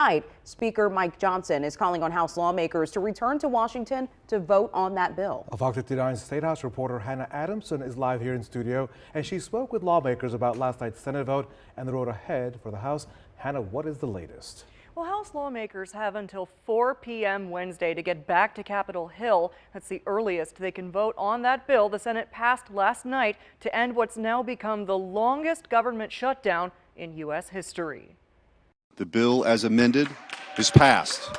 Tonight, Speaker Mike Johnson is calling on House lawmakers to return to Washington to vote on that bill. Fox 59 State House reporter Hannah Adamson is live here in studio, and she spoke with lawmakers about last night's Senate vote and the road ahead for the House. Hannah, what is the latest? Well, House lawmakers have until 4 p.m. Wednesday to get back to Capitol Hill. That's the earliest they can vote on that bill the Senate passed last night to end what's now become the longest government shutdown in U.S. history. The bill as amended is passed.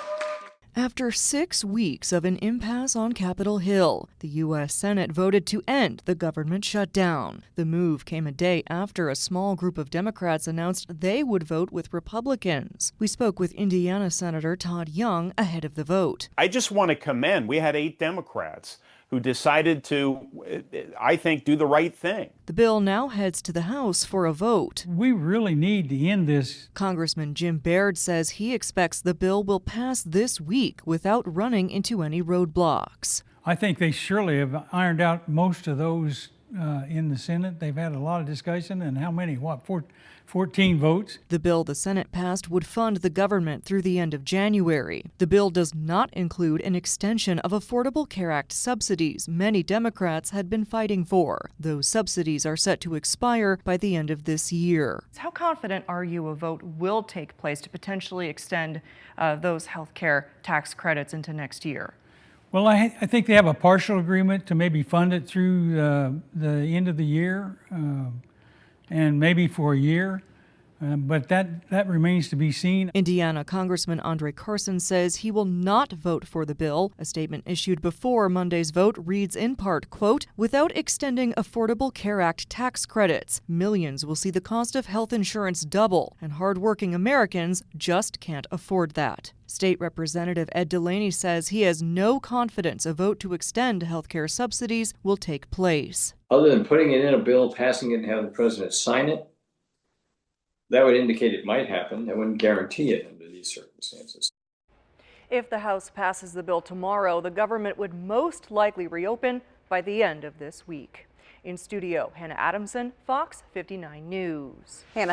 After 6 weeks of an impasse on Capitol Hill, the U.S. Senate voted to end the government shutdown. The move came a day after a small group of Democrats announced they would vote with Republicans. We spoke with Indiana Senator Todd Young ahead of the vote. I just want to commend, we had 8 Democrats who decided to, I think, do the right thing. The bill now heads to the House for a vote. We really need to end this. Congressman Jim Baird says he expects the bill will pass this week without running into any roadblocks. I think they surely have ironed out most of those in the Senate. They've had a lot of discussion, and how many? 14 votes? The bill the Senate passed would fund the government through the end of January. The bill does not include an extension of Affordable Care Act subsidies many Democrats had been fighting for. Those subsidies are set to expire by the end of this year. How confident are you a vote will take place to potentially extend those health care tax credits into next year? Well, I think they have a partial agreement to maybe fund it through the end of the year and maybe for a year. But that remains to be seen. Indiana Congressman Andre Carson says he will not vote for the bill. A statement issued before Monday's vote reads in part, quote, "Without extending Affordable Care Act tax credits, millions will see the cost of health insurance double, and hardworking Americans just can't afford that." State Representative Ed Delaney says he has no confidence a vote to extend health care subsidies will take place. Other than putting it in a bill, passing it, and having the president sign it, that would indicate it might happen. That wouldn't guarantee it under these circumstances. If the House passes the bill tomorrow, the government would most likely reopen by the end of this week. In studio, Hannah Adamson, Fox 59 News. Hannah,